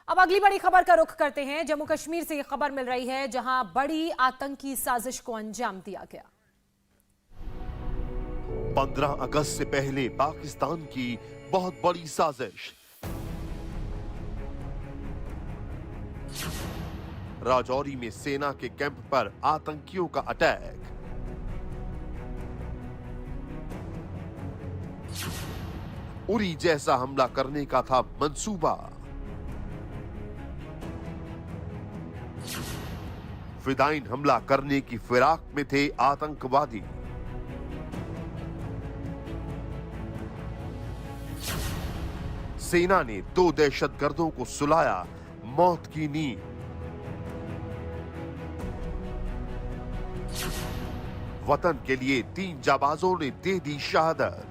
अब अगली बड़ी खबर का रुख करते हैं। जम्मू कश्मीर से यह खबर मिल रही है जहां बड़ी आतंकी साजिश को अंजाम दिया गया। 15 अगस्त से पहले पाकिस्तान की बहुत बड़ी साजिश। राजौरी में सेना के कैंप पर आतंकियों का अटैक। उरी जैसा हमला करने का था मंसूबा। फिदाइन हमला करने की फिराक में थे आतंकवादी। सेना ने 2 दहशतगर्दों को सुलाया मौत की नींद। वतन के लिए 3 जाबाजों ने दे दी शहादत।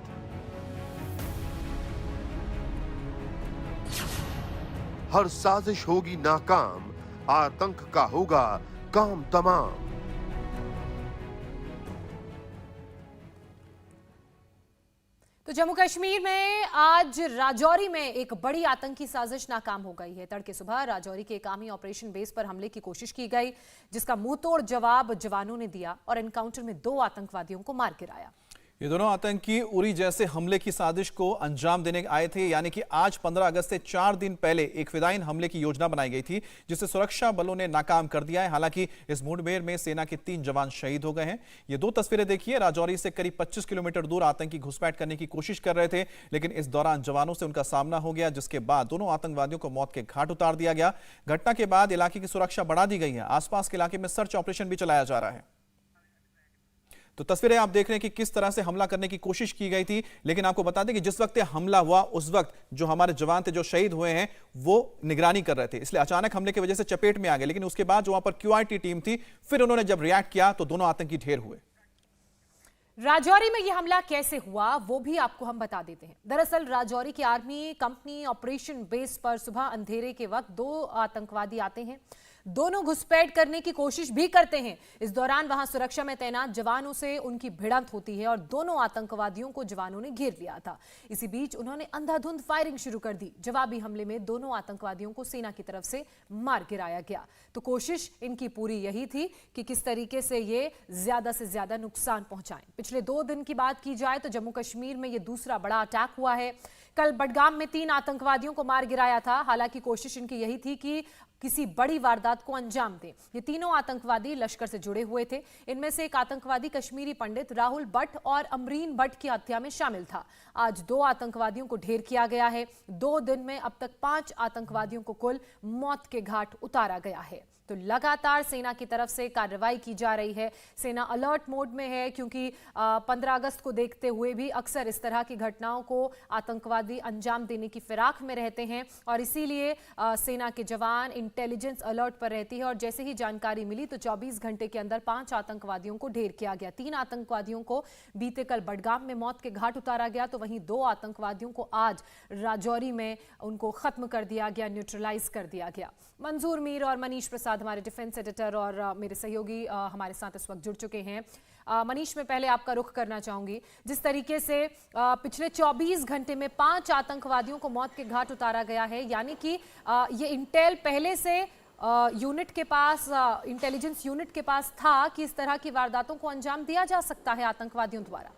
हर साजिश होगी नाकाम, आतंक का होगा काम तमाम। तो जम्मू कश्मीर में आज राजौरी में एक बड़ी आतंकी साजिश नाकाम हो गई है। तड़के सुबह राजौरी के एक आर्मी ऑपरेशन बेस पर हमले की कोशिश की गई, जिसका मुंहतोड़ जवाब जवानों ने दिया और एनकाउंटर में 2 आतंकवादियों को मार गिराया। ये दोनों आतंकी उरी जैसे हमले की साजिश को अंजाम देने आए थे। यानी कि आज 15 अगस्त से 4 दिन पहले एक फिदाइन हमले की योजना बनाई गई थी, जिसे सुरक्षा बलों ने नाकाम कर दिया है। हालांकि इस मुठभेड़ में सेना के 3 जवान शहीद हो गए हैं। ये 2 तस्वीरें देखिए। राजौरी से करीब 25 किलोमीटर दूर आतंकी घुसपैठ करने की कोशिश कर रहे थे, लेकिन इस दौरान जवानों से उनका सामना हो गया, जिसके बाद दोनों आतंकवादियों को मौत के घाट उतार दिया गया। घटना के बाद इलाके की सुरक्षा बढ़ा दी गई है। आसपास के इलाके में सर्च ऑपरेशन भी चलाया जा रहा है। तो तस्वीरें आप देख रहे हैं कि किस तरह से हमला करने की कोशिश की गई थी। लेकिन आपको बता दें कि जिस वक्त हमला हुआ उस वक्त जो हमारे जवान थे जो शहीद हुए हैं वो निगरानी कर रहे थे, इसलिए अचानक हमले की वजह से चपेट में आ गए। लेकिन उसके बाद जो वहां पर क्यूआरटी टीम थी, फिर उन्होंने जब रिएक्ट किया तो दोनों आतंकी ढेर हुए। राजौरी में यह हमला कैसे हुआ वो भी आपको हम बता देते हैं। दरअसल राजौरी की आर्मी कंपनी ऑपरेशन बेस पर सुबह अंधेरे के वक्त 2 आतंकवादी आते हैं। दोनों घुसपैठ करने की कोशिश भी करते हैं। इस दौरान वहां सुरक्षा में तैनात जवानों से उनकी भिड़ंत होती है और दोनों आतंकवादियों को जवानों ने घेर लिया था। इसी बीच उन्होंने अंधाधुंध फायरिंग शुरू कर दी। जवाबी हमले में दोनों आतंकवादियों को सेना की तरफ से मार गिराया गया। तो कोशिश इनकी पूरी यही थी कि किस तरीके से ये ज्यादा से ज्यादा नुकसान पहुंचाएं। पिछले 2 दिन की बात की जाए तो जम्मू कश्मीर में यह दूसरा बड़ा अटैक हुआ है। कल बडगाम में 3 आतंकवादियों को मार गिराया था। हालांकि कोशिश इनकी यही थी कि किसी बड़ी वारदात को अंजाम दें। ये तीनों आतंकवादी लश्कर से जुड़े हुए थे। इनमें से एक आतंकवादी कश्मीरी पंडित राहुल भट्ट और अमरीन भट्ट की हत्या में शामिल था। आज 2 आतंकवादियों को ढेर किया गया है। 2 दिन में अब तक 5 आतंकवादियों को कुल मौत के घाट उतारा गया है। तो लगातार सेना की तरफ से कार्रवाई की जा रही है। सेना अलर्ट मोड में है, क्योंकि 15 अगस्त को देखते हुए भी अक्सर इस तरह की घटनाओं को आतंकवादी अंजाम देने की फिराक में रहते हैं और इसीलिए सेना के जवान इंटेलिजेंस अलर्ट पर रहती है। और जैसे ही जानकारी मिली तो 24 घंटे के अंदर 5 आतंकवादियों को ढेर किया गया। 3 आतंकवादियों को बीते कल बडगाम में मौत के घाट उतारा गया, तो वहीं 2 आतंकवादियों को आज राजौरी में उनको खत्म कर दिया गया, न्यूट्रलाइज कर दिया गया। मंजूर मीर और मनीष प्रसाद हमारे डिफेंस एडिटर और मेरे सहयोगी हमारे साथ इस वक्त जुड़ चुके हैं। मनीष, मैं पहले आपका रुख करना चाहूंगी। जिस तरीके से पिछले 24 घंटे में 5 आतंकवादियों को मौत के घाट उतारा गया है, यानी कि ये इंटेल पहले से यूनिट के पास, इंटेलिजेंस यूनिट के पास था कि इस तरह की वारदातों को अंजाम दिया जा सकता है आतंकवादियों द्वारा।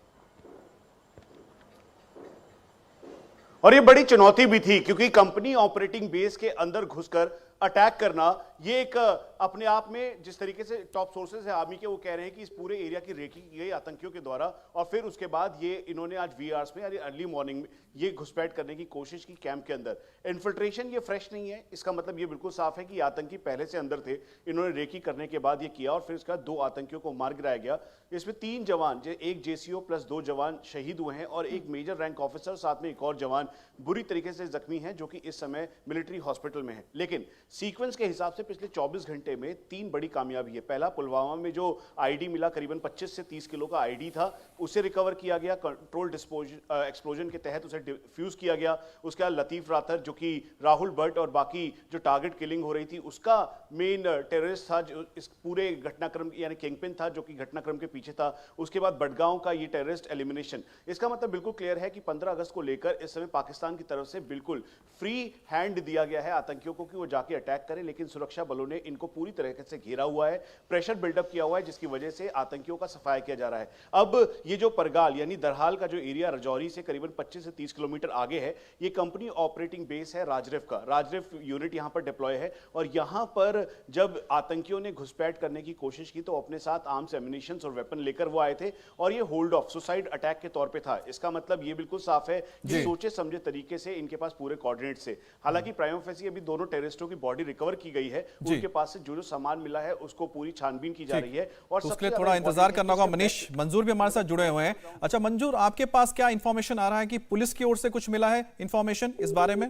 और ये बड़ी चुनौती भी थी, क्योंकि कंपनी ऑपरेटिंग बेस के अंदर घुसकर अटैक करना, ये एक अपने आप में, जिस तरीके से टॉप सोर्सेज है आर्मी के, वो कह रहे हैं कि इस पूरे एरिया की रेकी की गई आतंकियों के द्वारा। और फिर उसके बाद ये इन्होंने आज वीआरस में, यानी अर्ली मॉर्निंग में, ये घुसपैठ करने की कोशिश की कैंप के अंदर। इन्फिल्ट्रेशन ये फ्रेश नहीं है, इसका मतलब ये बिल्कुल साफ है कि आतंकी पहले से अंदर थे। इन्होंने रेकी करने के बाद ये किया और फिर उसके बाद 2 आतंकियों को मार गिराया गया। इसमें 3 जवान, एक जेसीओ प्लस 2 जवान शहीद हुए हैं और एक मेजर रैंक ऑफिसर, साथ में एक और जवान बुरी तरीके से जख्मी है, जो कि इस समय मिलिट्री हॉस्पिटल में है। लेकिन सीक्वेंस के हिसाब से पिछले 24 घंटे में 3 बड़ी कामयाबी है। पहला, पुलवामा में जो आईडी मिला, करीबन 25 से 30 किलो का आईडी था, उसे रिकवर किया गया, कंट्रोल एक्सप्लोजन के तहत उसे डिफ्यूज किया गया। उसके बाद लतीफ राथर, जो कि राहुल भट्ट और बाकी जो टारगेट किलिंग हो रही थी उसका मेन टेररिस्ट था, जो इस पूरे घटनाक्रम यानी किंगपिन था, जो कि घटनाक्रम के पीछे था। उसके बाद बडगांव का ये टेररिस्ट एलिमिनेशन। इसका मतलब बिल्कुल क्लियर है कि 15 अगस्त को लेकर इस समय पाकिस्तान की तरफ से बिल्कुल फ्री हैंड दिया गया है आतंकियों को कि वो जाके अटैक करें, लेकिन सुरक्षा बलों ने इनको पूरी तरीके से घेरा हुआ है, प्रेशर बिल्डअप किया हुआ है, जिसकी वजह से आतंकियों का सफाया किया जा रहा है। अब ये जो परगाल यानी दरहाल का जो एरिया राजौरी से करीबन 25 से 30 किलोमीटर आगे है, ये कंपनी ऑपरेटिंग बेस है राजरिफ का। राजरिफ यूनिट यहां पर डिप्लॉय है और यहां पर जब आतंकियों ने घुसपैठ करने की कोशिश की तो अपने साथ आर्म्स, एम्युनिशंस और वेपन लेकर वो आए थे और ये होल्ड ऑफ सुसाइड अटैक के तौर पे था। इसका मतलब ये बिल्कुल साफ है कि सोचे समझे तरीके से इनके पास पूरे कोऑर्डिनेट्स से, हालांकि प्राइमा फेसी अभी दोनों टेररिस्टों की बॉडी रिकवर की गई है, उनके पास से जो सामान मिला है उसको पूरी छानबीन की जा रही है और उसके लिए थोड़ा इंतजार करना होगा। मनीष मंजूर भी हमारे साथ जुड़े हुए हैं। अच्छा मंजूर, आपके पास क्या इंफॉर्मेशन आ रहा है कि पुलिस की ओर से कुछ मिला है इंफॉर्मेशन इस बारे में?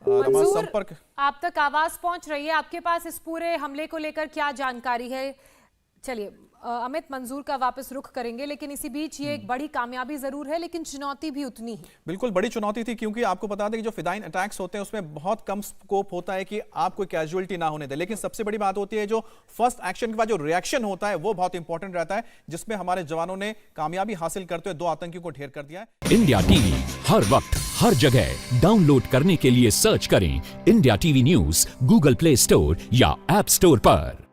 मंजूर, संपर्क आप तक आवाज पहुंच रही है? आपके पास इस पूरे हमले को लेकर क्या जानकारी है? चलिए अमित, मंजूर का वापस रुख करेंगे, लेकिन इसी बीच ये एक बड़ी कामयाबी जरूर है, लेकिन चुनौती भी उतनी ही। बिल्कुल बड़ी चुनौती थी, क्योंकि आपको बता दें कि जो फिदाइन अटैक्स होते हैं उसमें बहुत कम स्कोप होता है कि आप कोई कैजुअलिटी ना होने दे, लेकिन सबसे बड़ी बात होती है जो फर्स्ट एक्शन के बाद जो रिएक्शन होता है वो बहुत इंपॉर्टेंट रहता है, जिसमें हमारे जवानों ने कामयाबी हासिल करते हुए 2 आतंकियों को ढेर कर दिया है। इंडिया टीवी हर वक्त हर जगह डाउनलोड करने के लिए सर्च करें India TV news Google play store या ऐप स्टोर पर।